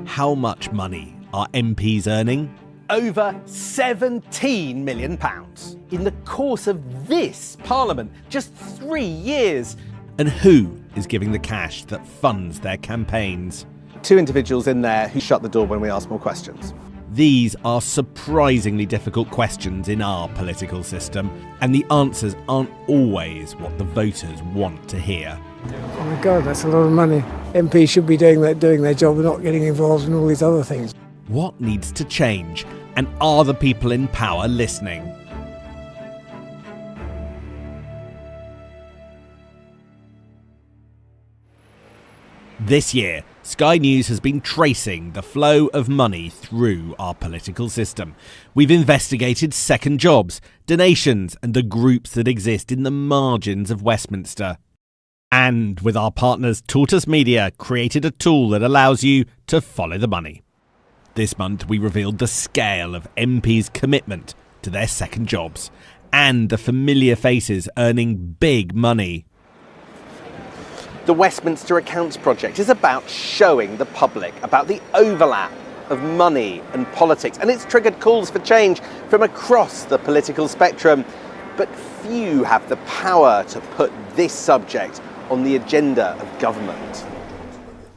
How much money are MPs earning? Over £17 million in the course of this Parliament, just 3 years. And who is giving the cash that funds their campaigns? 2 individuals in there who shut the door when we asked more questions. These are surprisingly difficult questions in our political system, and the answers aren't always what the voters want to hear. Oh my God, that's a lot of money. MPs should be doing their job and not getting involved in all these other things. What needs to change? And are the people in power listening? This year, Sky News has been tracing the flow of money through our political system. We've investigated second jobs, donations, and the groups that exist in the margins of Westminster. And with our partners Tortoise Media, created a tool that allows you to follow the money. This month we revealed the scale of MPs' commitment to their second jobs and the familiar faces earning big money. The Westminster Accounts Project is about showing the public about the overlap of money and politics, and it's triggered calls for change from across the political spectrum. But few have the power to put this subject on the agenda of government.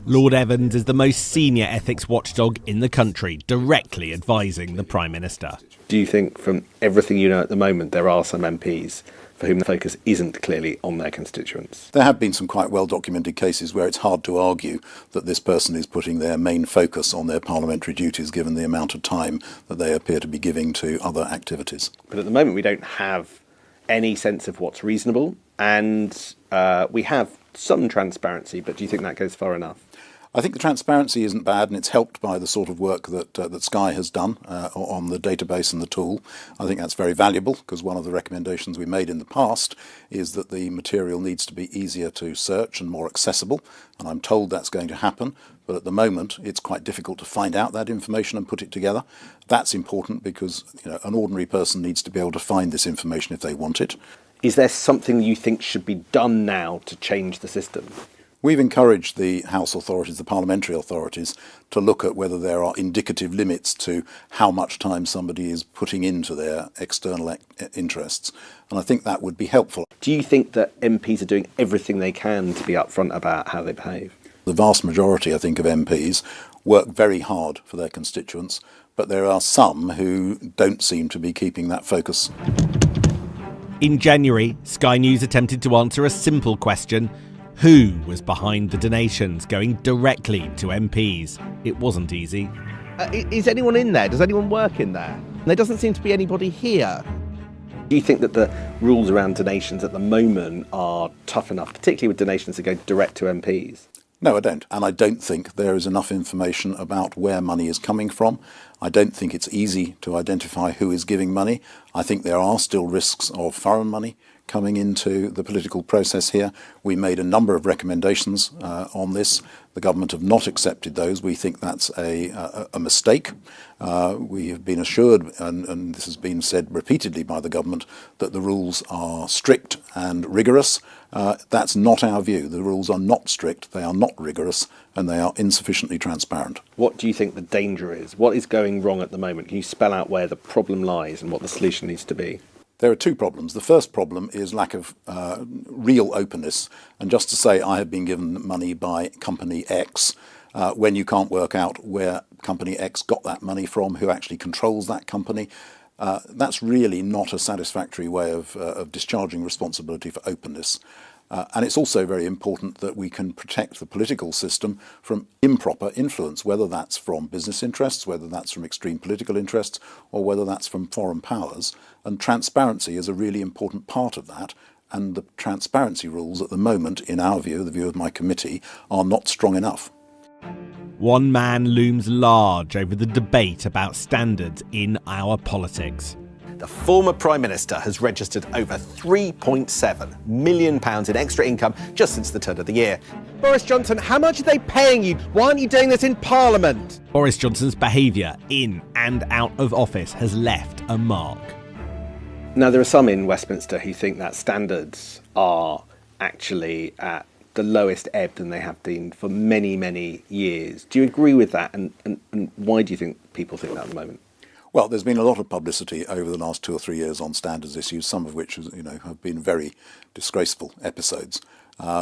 Lord Evans is the most senior ethics watchdog in the country, directly advising the Prime Minister. Do you think, from everything you know at the moment, there are some MPs for whom the focus isn't clearly on their constituents? There have been some quite well-documented cases where it's hard to argue that this person is putting their main focus on their parliamentary duties given the amount of time that they appear to be giving to other activities. But at the moment we don't have any sense of what's reasonable, and we have some transparency, but do you think that goes far enough? I think the transparency isn't bad, and it's helped by the sort of work that Sky has done on the database and the tool. I think that's very valuable, because one of the recommendations we made in the past is that the material needs to be easier to search and more accessible, and I'm told that's going to happen. But at the moment, it's quite difficult to find out that information and put it together. That's important because an ordinary person needs to be able to find this information if they want it. Is there something you think should be done now to change the system? We've encouraged the House authorities, the parliamentary authorities, to look at whether there are indicative limits to how much time somebody is putting into their external interests. And I think that would be helpful. Do you think that MPs are doing everything they can to be upfront about how they behave? The vast majority, I think, of MPs work very hard for their constituents, but there are some who don't seem to be keeping that focus. In January, Sky News attempted to answer a simple question: who was behind the donations going directly to MPs? It wasn't easy. Is anyone in there? Does anyone work in there? There doesn't seem to be anybody here. Do you think that the rules around donations at the moment are tough enough, particularly with donations that go direct to MPs? No, I don't. And I don't think there is enough information about where money is coming from. I don't think it's easy to identify who is giving money. I think there are still risks of foreign money coming into the political process here. We made a number of recommendations on this. The government have not accepted those. We think that's a mistake. We have been assured, and this has been said repeatedly by the government, that the rules are strict and rigorous. That's not our view. The rules are not strict, they are not rigorous, and they are insufficiently transparent. What do you think the danger is? What is going wrong at the moment? Can you spell out where the problem lies and what the solution needs to be? There are two problems. The first problem is lack of real openness. And just to say I have been given money by company X, when you can't work out where company X got that money from, who actually controls that company, that's really not a satisfactory way of discharging responsibility for openness. And it's also very important that we can protect the political system from improper influence, whether that's from business interests, whether that's from extreme political interests, or whether that's from foreign powers. And transparency is a really important part of that. And the transparency rules at the moment, in our view, the view of my committee, are not strong enough. One man looms large over the debate about standards in our politics. The former Prime Minister has registered over £3.7 million in extra income just since the turn of the year. Boris Johnson, how much are they paying you? Why aren't you doing this in Parliament? Boris Johnson's behaviour in and out of office has left a mark. Now, there are some in Westminster who think that standards are actually at the lowest ebb than they have been for many, many years. Do you agree with that? And why do you think people think that at the moment? Well, there's been a lot of publicity over the last 2 or 3 years on standards issues, some of which have been very disgraceful episodes.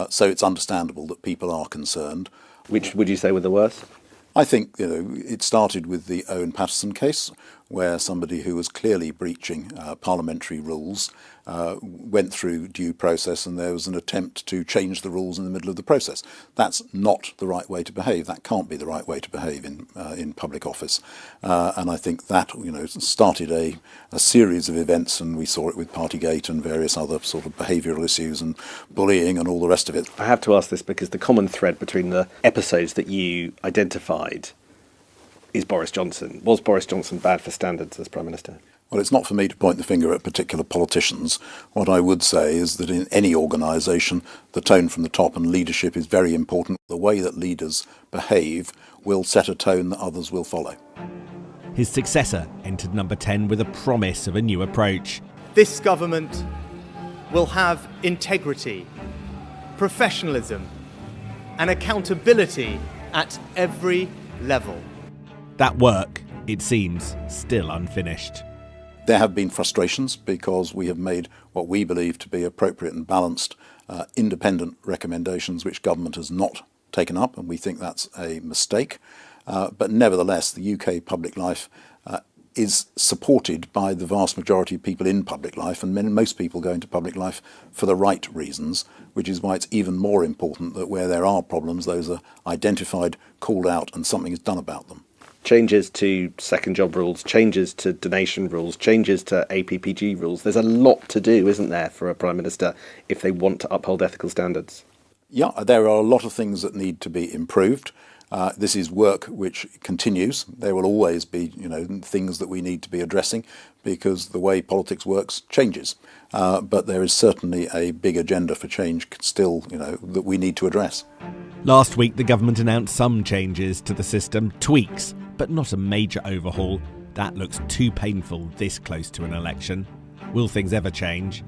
So it's understandable that people are concerned. Which would you say were the worst? I think it started with the Owen Paterson case, where somebody who was clearly breaching parliamentary rules went through due process, and there was an attempt to change the rules in the middle of the process. That's not the right way to behave. That can't be the right way to behave in public office. And I think that started a series of events, and we saw it with Partygate and various other sort of behavioural issues and bullying and all the rest of it. I have to ask this because the common thread between the episodes that you identified is Boris Johnson. Was Boris Johnson bad for standards as Prime Minister? Well, it's not for me to point the finger at particular politicians. What I would say is that in any organisation, the tone from the top and leadership is very important. The way that leaders behave will set a tone that others will follow. His successor entered number 10 with a promise of a new approach. This government will have integrity, professionalism, and accountability at every level. That work, it seems, still unfinished. There have been frustrations because we have made what we believe to be appropriate and balanced independent recommendations which government has not taken up, and we think that's a mistake. But nevertheless, the UK public life is supported by the vast majority of people in public life, and most people go into public life for the right reasons, which is why it's even more important that where there are problems, those are identified, called out, and something is done about them. Changes to second job rules, changes to donation rules, changes to APPG rules. There's a lot to do, isn't there, for a Prime Minister if they want to uphold ethical standards? Yeah, there are a lot of things that need to be improved. This is work which continues. There will always be, things that we need to be addressing because the way politics works changes. But there is certainly a big agenda for change still, that we need to address. Last week, the government announced some changes to the system, tweaks, but not a major overhaul. That looks too painful this close to an election. Will things ever change?